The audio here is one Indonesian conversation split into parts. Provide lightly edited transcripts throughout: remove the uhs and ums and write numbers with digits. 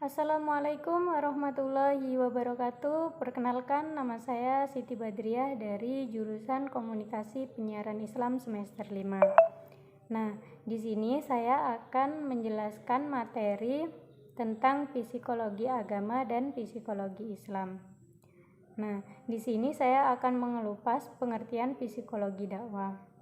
Assalamualaikum warahmatullahi wabarakatuh. Perkenalkan, nama saya Siti Badriah dari jurusan Komunikasi Penyiaran Islam semester 5. Nah, di sini saya akan menjelaskan materi tentang psikologi agama dan psikologi Islam. Nah, di sini saya akan mengelupas pengertian psikologi dakwah.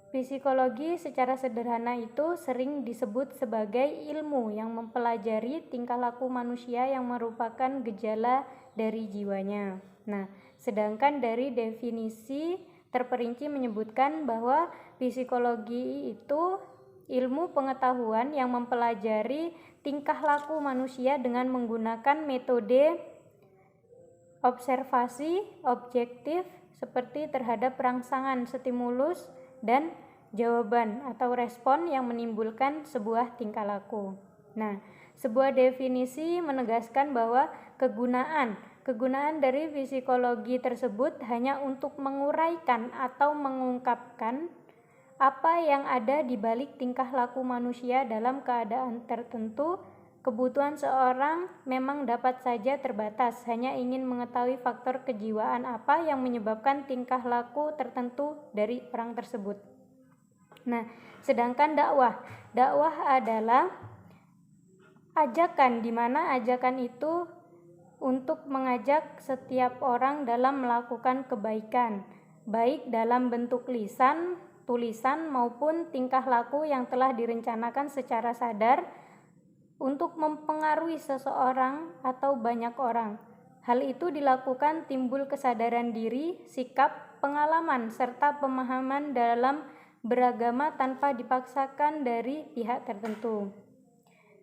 Psikologi secara sederhana itu sering disebut sebagai ilmu yang mempelajari tingkah laku manusia yang merupakan gejala dari jiwanya. Nah, sedangkan dari definisi terperinci menyebutkan bahwa psikologi itu ilmu pengetahuan yang mempelajari tingkah laku manusia dengan menggunakan metode observasi objektif seperti terhadap rangsangan stimulus dan jawaban atau respon yang menimbulkan sebuah tingkah laku. Nah, sebuah definisi menegaskan bahwa kegunaan dari psikologi tersebut hanya untuk menguraikan atau mengungkapkan apa yang ada di balik tingkah laku manusia dalam keadaan tertentu. Kebutuhan seorang memang dapat saja terbatas, hanya ingin mengetahui faktor kejiwaan apa yang menyebabkan tingkah laku tertentu dari orang tersebut. Nah, sedangkan dakwah adalah ajakan, di mana ajakan itu untuk mengajak setiap orang dalam melakukan kebaikan, baik dalam bentuk lisan, tulisan maupun tingkah laku yang telah direncanakan secara sadar untuk mempengaruhi seseorang atau banyak orang. Hal itu dilakukan timbul kesadaran diri, sikap, pengalaman, serta pemahaman dalam beragama tanpa dipaksakan dari pihak tertentu.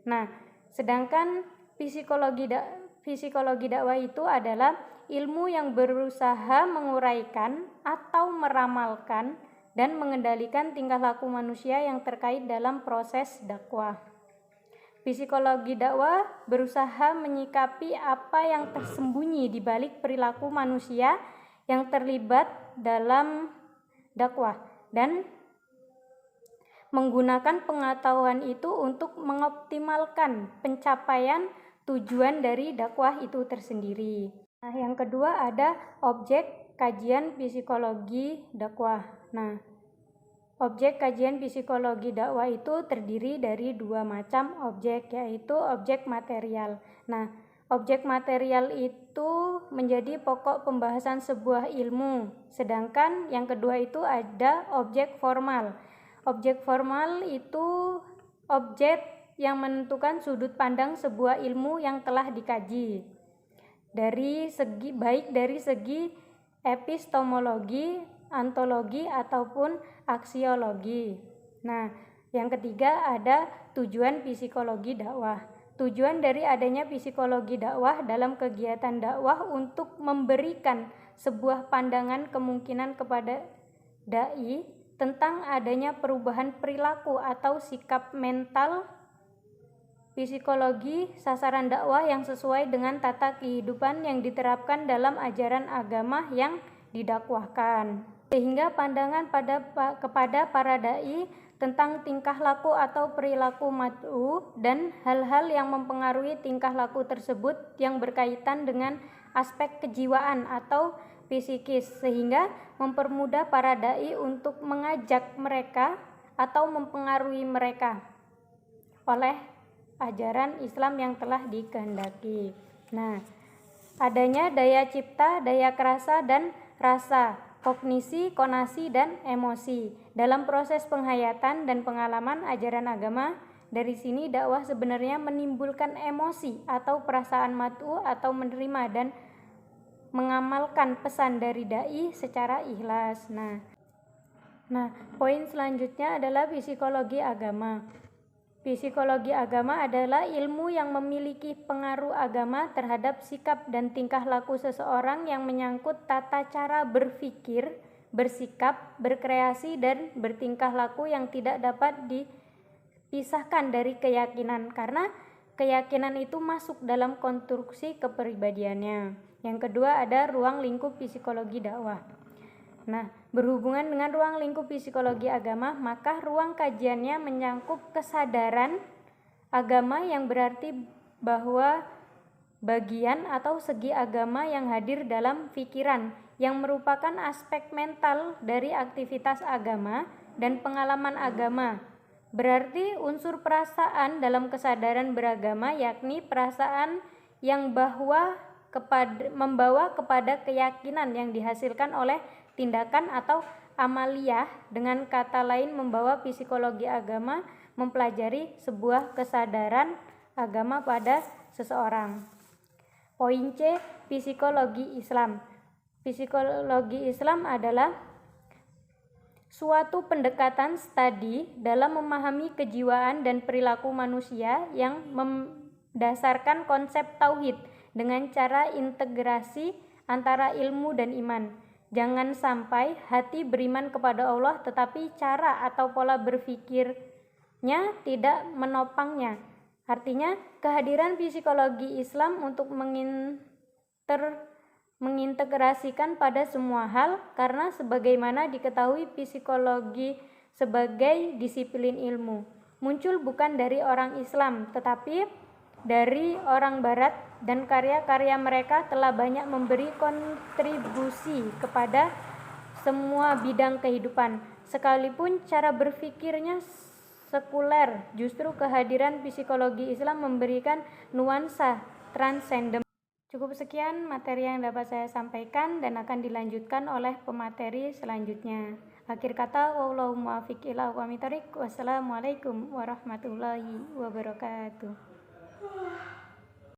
Nah, sedangkan psikologi dakwah itu adalah ilmu yang berusaha menguraikan atau meramalkan dan mengendalikan tingkah laku manusia yang terkait dalam proses dakwah. Psikologi dakwah berusaha menyikapi apa yang tersembunyi di balik perilaku manusia yang terlibat dalam dakwah dan menggunakan pengetahuan itu untuk mengoptimalkan pencapaian tujuan dari dakwah itu tersendiri. Nah, yang kedua ada objek kajian psikologi dakwah. Nah, objek kajian psikologi dakwah itu terdiri dari dua macam objek, yaitu objek material. Nah, objek material itu menjadi pokok pembahasan sebuah ilmu, sedangkan yang kedua itu ada objek formal. Objek formal itu objek yang menentukan sudut pandang sebuah ilmu yang telah dikaji baik dari segi epistemologi, ontologi ataupun aksiologi. Nah, yang ketiga ada tujuan psikologi dakwah. Tujuan dari adanya psikologi dakwah dalam kegiatan dakwah untuk memberikan sebuah pandangan kemungkinan kepada dai tentang adanya perubahan perilaku atau sikap mental psikologi sasaran dakwah yang sesuai dengan tata kehidupan yang diterapkan dalam ajaran agama yang didakwahkan, sehingga pandangan kepada para dai tentang tingkah laku atau perilaku mad'u dan hal-hal yang mempengaruhi tingkah laku tersebut yang berkaitan dengan aspek kejiwaan atau psikis, sehingga mempermudah para dai untuk mengajak mereka atau mempengaruhi mereka oleh ajaran Islam yang telah dikehendaki. Nah, adanya daya cipta, daya kerasa dan rasa, kognisi, konasi, dan emosi dalam proses penghayatan dan pengalaman ajaran agama. Dari sini dakwah sebenarnya menimbulkan emosi atau perasaan mad'u atau menerima dan mengamalkan pesan dari dai secara ikhlas. Nah, poin selanjutnya adalah psikologi agama. Psikologi agama adalah ilmu yang memiliki pengaruh agama terhadap sikap dan tingkah laku seseorang yang menyangkut tata cara berpikir, bersikap, berkreasi, dan bertingkah laku yang tidak dapat dipisahkan dari keyakinan, karena keyakinan itu masuk dalam konstruksi kepribadiannya. Yang kedua ada ruang lingkup psikologi dakwah. Nah, berhubungan dengan ruang lingkup psikologi agama, maka ruang kajiannya menyangkut kesadaran Agama yang berarti bahwa bagian atau segi agama yang hadir dalam pikiran, yang merupakan aspek mental dari aktivitas agama dan pengalaman agama. Berarti unsur perasaan dalam kesadaran beragama, yakni perasaan yang membawa kepada keyakinan yang dihasilkan oleh tindakan atau amaliyah. Dengan kata lain, membawa psikologi agama mempelajari sebuah kesadaran agama pada seseorang. Poin C, psikologi Islam. Psikologi Islam adalah suatu pendekatan studi dalam memahami kejiwaan dan perilaku manusia yang mendasarkan konsep tauhid dengan cara integrasi antara ilmu dan iman. Jangan sampai hati beriman kepada Allah tetapi cara atau pola berpikirnya tidak menopangnya. Artinya, kehadiran psikologi Islam untuk mengintegrasikan pada semua hal, karena sebagaimana diketahui psikologi sebagai disiplin ilmu muncul bukan dari orang Islam tetapi dari orang Barat, dan karya-karya mereka telah banyak memberi kontribusi kepada semua bidang kehidupan. Sekalipun cara berpikirnya sekuler, justru kehadiran psikologi Islam memberikan nuansa transenden. Cukup sekian materi yang dapat saya sampaikan dan akan dilanjutkan oleh pemateri selanjutnya. Akhir kata, wallahu muwaffiq ila aqwamit thoriq. Wassalamualaikum warahmatullahi wabarakatuh.